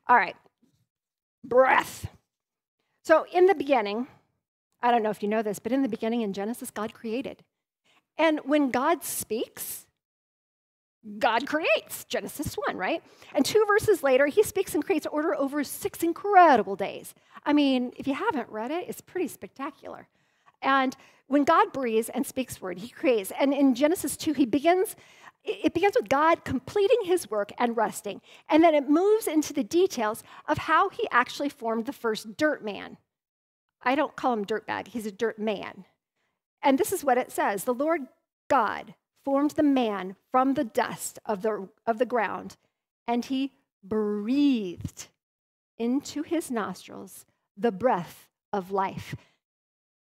All right, breath. So in the beginning, I don't know if you know this, but in the beginning in Genesis, God created. And when God speaks, God creates, Genesis 1, right? And 2 verses later, he speaks and creates order over 6 incredible days. I mean, if you haven't read it, it's pretty spectacular. And when God breathes and speaks word, he creates. And in Genesis 2, it begins with God completing his work and resting. And then it moves into the details of how he actually formed the first dirt man. I don't call him dirtbag, he's a dirt man. And this is what it says: the Lord God formed the man from the dust of the ground, and he breathed into his nostrils the breath of life.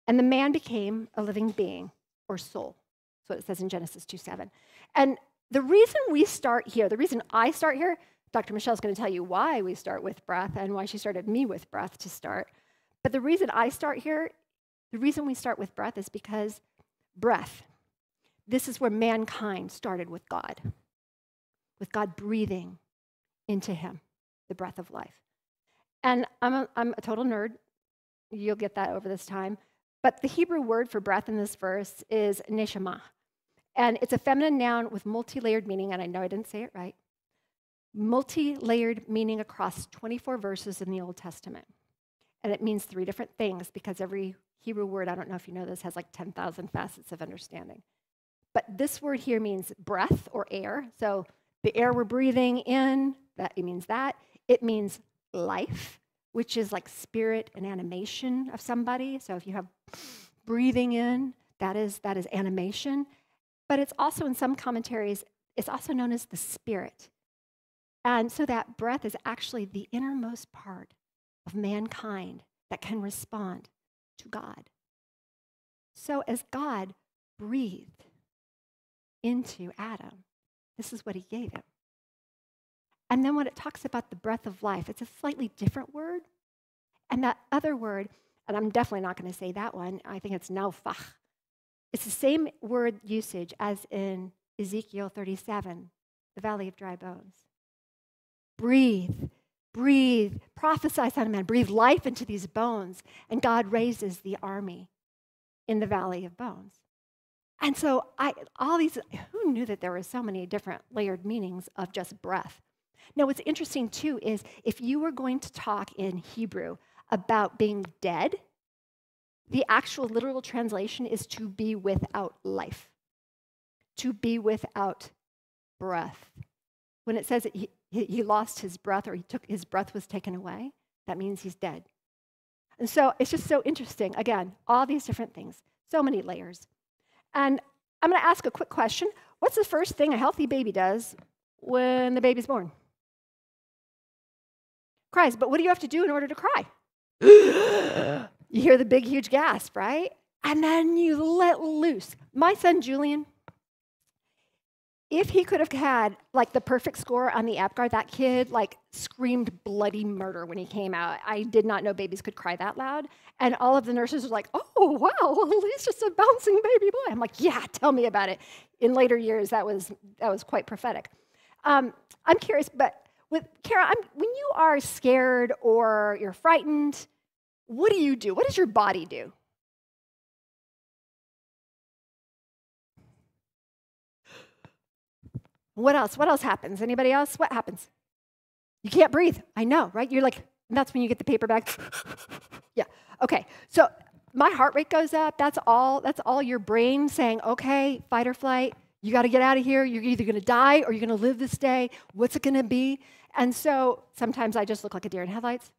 And the man became a living being, or soul. That's what it says in Genesis 2:7. And the reason we start here, the reason I start here, Dr. Michelle's going to tell you why we start with breath and why she started me with breath to start. But the reason I start here, the reason we start with breath is because breath, this is where mankind started with God breathing into him, the breath of life. And I'm a total nerd. You'll get that over this time. But the Hebrew word for breath in this verse is neshama. And it's a feminine noun with multi-layered meaning, and I know I didn't say it right. Multi-layered meaning across 24 verses in the Old Testament. And it means 3 different things because every Hebrew word, I don't know if you know this, has like 10,000 facets of understanding. But this word here means breath or air. So the air we're breathing in, it means that. It means life, which is like spirit and animation of somebody. So if you have breathing in, that is animation. But it's also, in some commentaries, it's also known as the spirit. And so that breath is actually the innermost part of mankind that can respond to God. So as God breathed into Adam, this is what he gave him. And then when it talks about the breath of life, it's a slightly different word. And that other word, and I'm definitely not going to say that one, I think it's nafach. It's the same word usage as in Ezekiel 37, the valley of dry bones. Breathe, breathe, prophesy, son of man, breathe life into these bones. And God raises the army in the valley of bones. And so who knew that there were so many different layered meanings of just breath? Now, what's interesting too is if you were going to talk in Hebrew about being dead, the actual literal translation is to be without life, to be without breath. When it says that he lost his breath or his breath was taken away, that means he's dead. And so it's just so interesting. Again, all these different things, so many layers. And I'm going to ask a quick question. What's the first thing a healthy baby does when the baby's born? Cries. But what do you have to do in order to cry? You hear the big, huge gasp, right? And then you let loose. My son, Julian, if he could have had like the perfect score on the APGAR, that kid like screamed bloody murder when he came out. I did not know babies could cry that loud. And all of the nurses were like, oh, wow, he's just a bouncing baby boy. I'm like, yeah, tell me about it. In later years, that was quite prophetic. I'm curious, but with Kara, when you are scared or you're frightened, what do you do? What does your body do? What else? What else happens? Anybody else? What happens? You can't breathe. I know, right? You're like, that's when you get the paper bag. Yeah. Okay. So my heart rate goes up. That's all your brain saying, okay, fight or flight. You got to get out of here. You're either going to die or you're going to live this day. What's it going to be? And so sometimes I just look like a deer in headlights.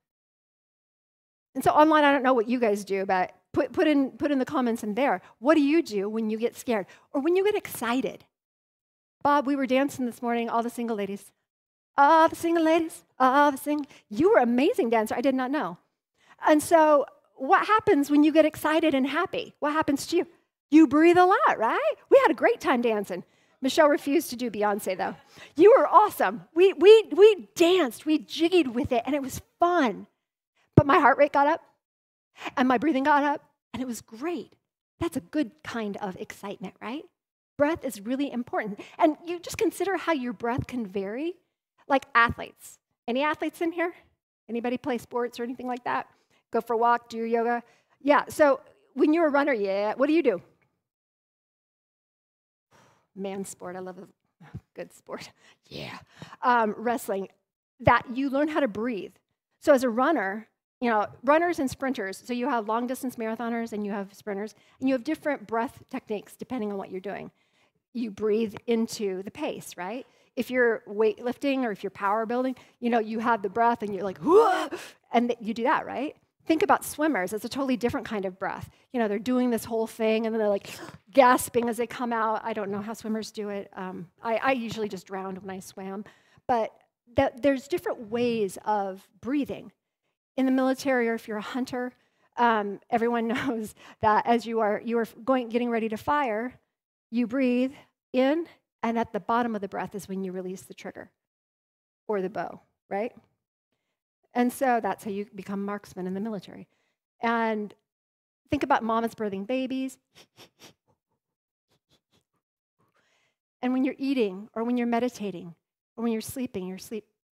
And so online, I don't know what you guys do, but put in the comments in there. What do you do when you get scared or when you get excited? Bob, we were dancing this morning, all the single ladies. All the single ladies, all the single. You were an amazing dancer. I did not know. And so what happens when you get excited and happy? What happens to you? You breathe a lot, right? We had a great time dancing. Michelle refused to do Beyonce, though. You were awesome. We danced. We jiggied with it, and it was fun. But my heart rate got up, and my breathing got up, and it was great. That's a good kind of excitement, right? Breath is really important. And you just consider how your breath can vary. Like athletes. Any athletes in here? Anybody play sports or anything like that? Go for a walk, do your yoga? Yeah, so when you're a runner, yeah, what do? Man sport, I love a good sport. Yeah. Wrestling, that you learn how to breathe. So as a runner, runners and sprinters, so you have long-distance marathoners and you have sprinters, and you have different breath techniques depending on what you're doing. You breathe into the pace, right? If you're weightlifting or if you're power building, you have the breath and you're like, whoa, and you do that, right? Think about swimmers. It's a totally different kind of breath. They're doing this whole thing and then they're like gasping as they come out. I don't know how swimmers do it. I usually just drowned when I swam. But there's different ways of breathing. In the military, or if you're a hunter, everyone knows that as you are getting ready to fire, you breathe in, and at the bottom of the breath is when you release the trigger or the bow, right? And so that's how you become marksmen in the military. And think about mamas birthing babies. And when you're eating, or when you're meditating, or when you're sleeping,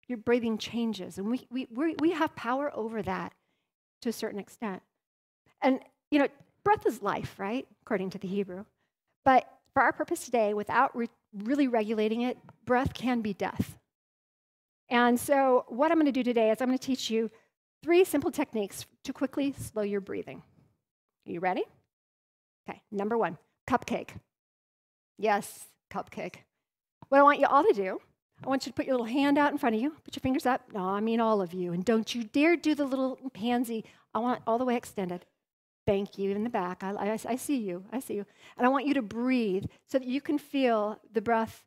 your breathing changes. And we have power over that to a certain extent. And, breath is life, right? According to the Hebrew. But for our purpose today, without really regulating it, breath can be death. And so what I'm going to do today is I'm going to teach you 3 simple techniques to quickly slow your breathing. Are you ready? Okay, number 1, cupcake. Yes, cupcake. What I want you all to do, I want you to put your little hand out in front of you, put your fingers up. No, I mean all of you. And don't you dare do the little pansy. I want it all the way extended. Thank you, in the back. I see you. I see you. And I want you to breathe so that you can feel the breath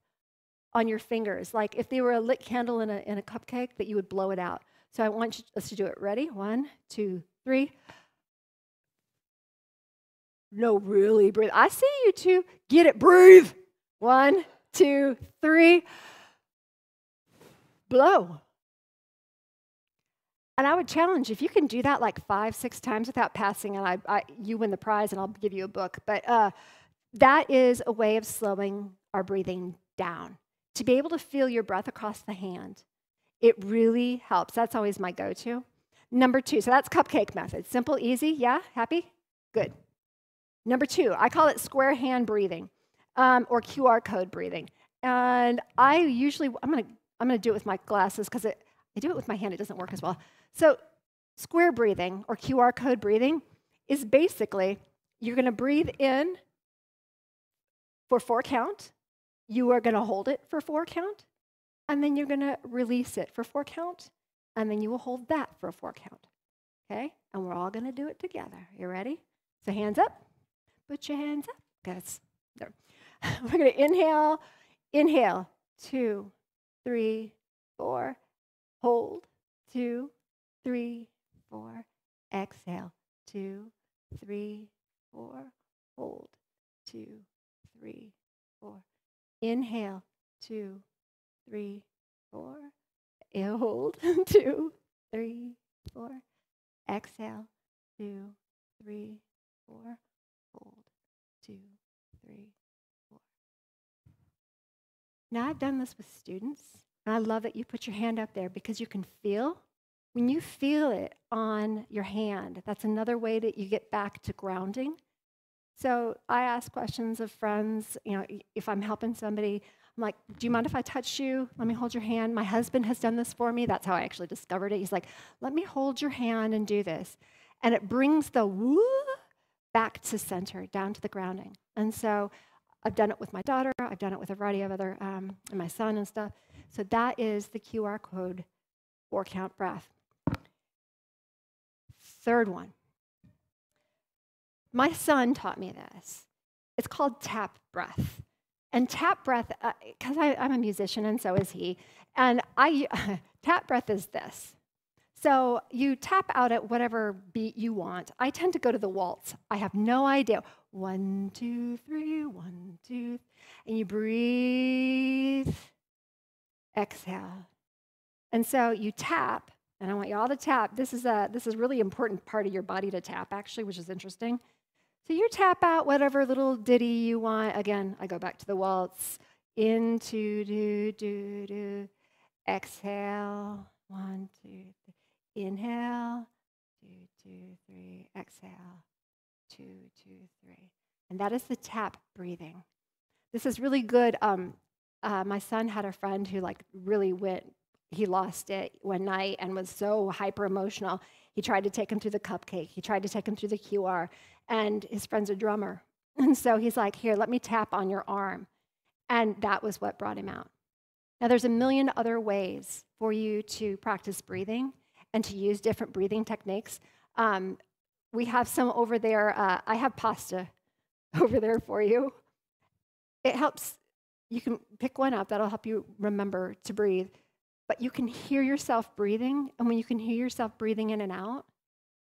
on your fingers. Like if they were a lit candle in a cupcake, that you would blow it out. So I want us to do it. Ready? 1, 2, 3. No, really, breathe. I see you 2. Get it. Breathe. 1, 2, 3. Blow. And I would challenge, if you can do that like 5, 6 times without passing, and you win the prize and I'll give you a book. But that is a way of slowing our breathing down. To be able to feel your breath across the hand, it really helps. That's always my go-to. Number 2, so that's cupcake method. Simple, easy, yeah? Happy? Good. Number 2, I call it square hand breathing, or QR code breathing. And I'm gonna do it with my glasses because I do it with my hand, it doesn't work as well. So square breathing, or QR code breathing, is basically you're gonna breathe in for 4 count. You are gonna hold it for 4 count, and then you're gonna release it for 4 count, and then you will hold that for a 4 count, okay? And we're all gonna do it together. You ready? So hands up. Put your hands up. Guys, there. We're gonna inhale. Inhale. 2, 3, 4. Hold. 2, 3, 4. Exhale. 2, 3, 4. Hold. 2, 3, 4. Inhale. 2, 3, 4. Hold. 2, 3, 4. Exhale. 2, 3, 4. Hold. 2, 3, 4. Now I've done this with students, and I love that you put your hand up there because you can feel. When you feel it on your hand, that's another way that you get back to grounding. So I ask questions of friends, if I'm helping somebody, I'm like, do you mind if I touch you? Let me hold your hand. My husband has done this for me. That's how I actually discovered it. He's like, let me hold your hand and do this. And it brings the woo back to center, down to the grounding. And so I've done it with my daughter. I've done it with a variety of other, and my son and stuff. So that is the QR code 4 count breath. Third one. My son taught me this. It's called tap breath. And tap breath, because I'm a musician and so is he, and tap breath is this. So you tap out at whatever beat you want. I tend to go to the waltz. I have no idea. 1, 2, 3, 1, 2, and you breathe, exhale. And so you tap, and I want you all to tap. This is a really important part of your body to tap, actually, which is interesting. So you tap out whatever little ditty you want. Again, I go back to the waltz. Into, do, do, do. Exhale. 1, 2, 3. inhale, 2, 2, 3, exhale, 2, 2, 3. And that is the tap breathing. This is really good. My son had a friend who really he lost it one night and was so hyper emotional. He tried to take him through the cupcake. He tried to take him through the QR, and his friend's a drummer. And so he's like, here, let me tap on your arm. And that was what brought him out. Now, there's a million other ways for you to practice breathing and to use different breathing techniques. We have some over there. I have pasta over there for you. It helps. You can pick one up. That'll help you remember to breathe. But you can hear yourself breathing. And when you can hear yourself breathing in and out,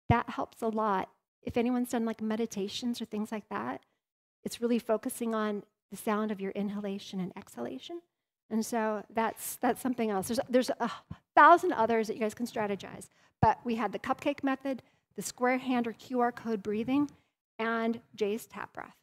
that helps a lot. If anyone's done meditations or things like that, it's really focusing on the sound of your inhalation and exhalation. And so that's something else. There's 1,000 others that you guys can strategize. But we had the cupcake method, the square hand or QR code breathing, and Jay's tap breath.